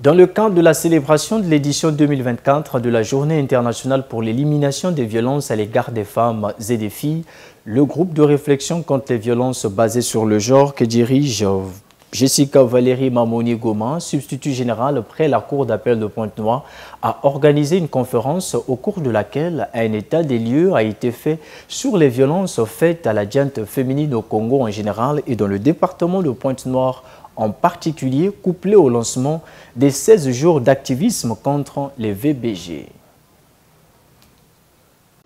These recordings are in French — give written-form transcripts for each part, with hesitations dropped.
Dans le cadre de la célébration de l'édition 2024 de la Journée internationale pour l'élimination des violences à l'égard des femmes et des filles, le groupe de réflexion contre les violences basées sur le genre que dirige Jessica Valérie Mamoni-Goma, substitut général près la Cour d'appel de Pointe-Noire, a organisé une conférence au cours de laquelle un état des lieux a été fait sur les violences faites à la gente féminine au Congo en général et dans le département de Pointe-Noire en particulier, couplé au lancement des 16 jours d'activisme contre les VBG.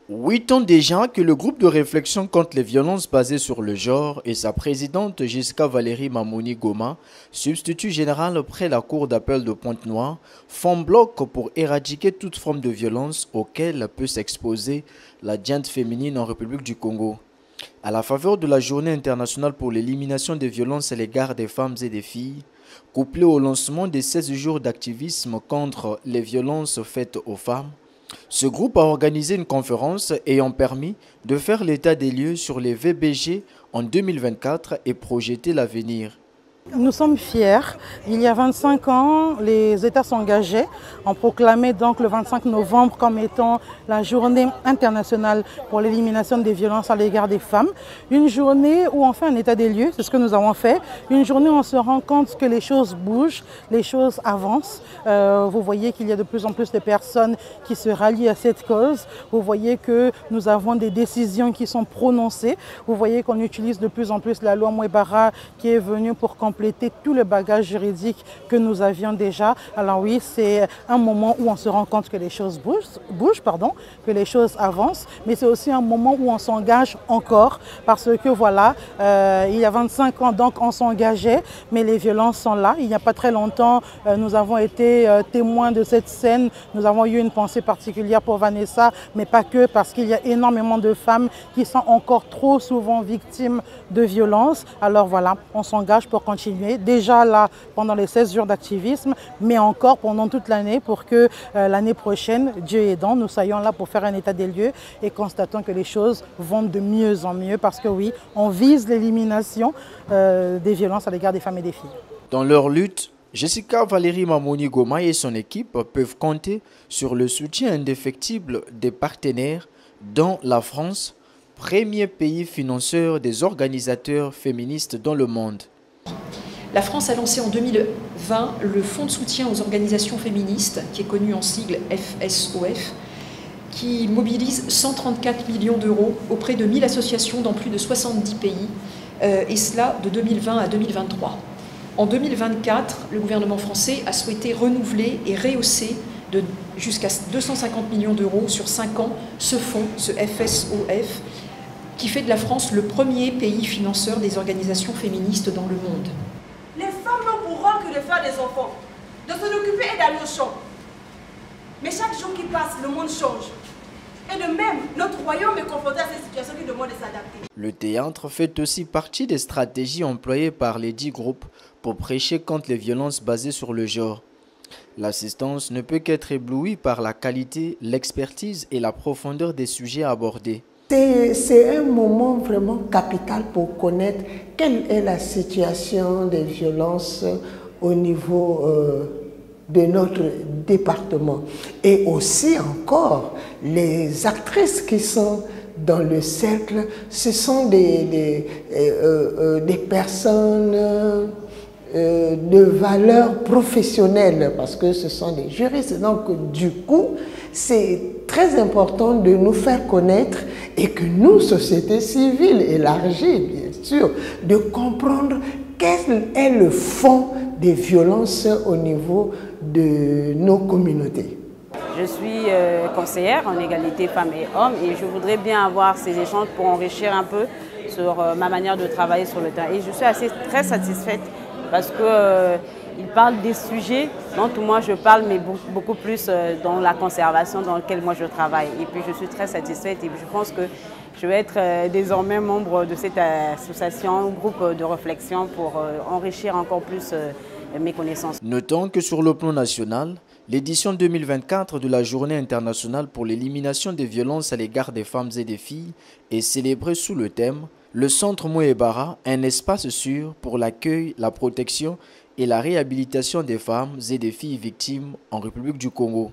8 ans déjà que le groupe de réflexion contre les violences basées sur le genre et sa présidente Jessica Valérie Mamoni-Goma, substitut général près la Cour d'appel de Pointe-Noire, font bloc pour éradiquer toute forme de violence auquel peut s'exposer la gente féminine en République du Congo. À la faveur de la Journée internationale pour l'élimination des violences à l'égard des femmes et des filles, couplé au lancement des 16 jours d'activisme contre les violences faites aux femmes, ce groupe a organisé une conférence ayant permis de faire l'état des lieux sur les VBG en 2024 et projeter l'avenir. Nous sommes fiers. Il y a 25 ans, les États s'engageaient. On proclamait donc le 25 novembre comme étant la journée internationale pour l'élimination des violences à l'égard des femmes. Une journée où on fait un état des lieux, c'est ce que nous avons fait. Une journée où on se rend compte que les choses bougent, les choses avancent. Vous voyez qu'il y a de plus en plus de personnes qui se rallient à cette cause. Vous voyez que nous avons des décisions qui sont prononcées. Vous voyez qu'on utilise de plus en plus la loi Mouebara qui est venue pour compléter tout le bagage juridique que nous avions déjà. Alors oui, c'est un moment où on se rend compte que les choses bougent, que les choses avancent, mais c'est aussi un moment où on s'engage encore parce que voilà, il y a 25 ans, donc on s'engageait, mais les violences sont là. Il n'y a pas très longtemps, nous avons été témoins de cette scène. Nous avons eu une pensée particulière pour Vanessa, mais pas que, parce qu'il y a énormément de femmes qui sont encore trop souvent victimes de violences. Alors voilà, on s'engage pour continuer. Déjà là, pendant les 16 jours d'activisme, mais encore pendant toute l'année pour que l'année prochaine, Dieu aidant, nous soyons là pour faire un état des lieux et constatons que les choses vont de mieux en mieux parce que oui, on vise l'élimination des violences à l'égard des femmes et des filles. Dans leur lutte, Jessica Valérie Mamoni-Goma et son équipe peuvent compter sur le soutien indéfectible des partenaires dont la France, premier pays financeur des organisateurs féministes dans le monde. La France a lancé en 2020 le Fonds de soutien aux organisations féministes, qui est connu en sigle FSOF, qui mobilise 134 millions d'euros auprès de 1000 associations dans plus de 70 pays, et cela de 2020 à 2023. En 2024, le gouvernement français a souhaité renouveler et rehausser jusqu'à 250 millions d'euros sur 5 ans ce fonds, ce FSOF, qui fait de la France le premier pays financeur des organisations féministes dans le monde. Les femmes ne pourront que de faire des enfants, de s'en occuper et d'aller au champ. Mais chaque jour qui passe, le monde change. Et de même, notre royaume est confronté à cette situation qui demande de s'adapter. Le théâtre fait aussi partie des stratégies employées par les 10 groupes pour prêcher contre les violences basées sur le genre. L'assistance ne peut qu'être éblouie par la qualité, l'expertise et la profondeur des sujets abordés. C'est un moment vraiment capital pour connaître quelle est la situation des violences au niveau de notre département. Et aussi encore, les actrices qui sont dans le cercle, ce sont des personnes de valeur professionnelle parce que ce sont des juristes. Donc du coup, c'est très important de nous faire connaître et que nous, société civile élargie, bien sûr, de comprendre quel est le fond des violences au niveau de nos communautés. Je suis conseillère en égalité femmes et hommes et je voudrais bien avoir ces échanges pour enrichir un peu sur ma manière de travailler sur le terrain. Et je suis très satisfaite parce qu'il parle des sujets dont moi je parle, mais beaucoup plus dans la conservation dans laquelle moi je travaille. Et puis je suis très satisfaite et je pense que je vais être désormais membre de cette association, groupe de réflexion pour enrichir encore plus mes connaissances. Notons que sur le plan national, l'édition 2024 de la Journée internationale pour l'élimination des violences à l'égard des femmes et des filles est célébrée sous le thème « Le Centre Mouebara, un espace sûr pour l'accueil, la protection et la réhabilitation des femmes et des filles victimes en République du Congo.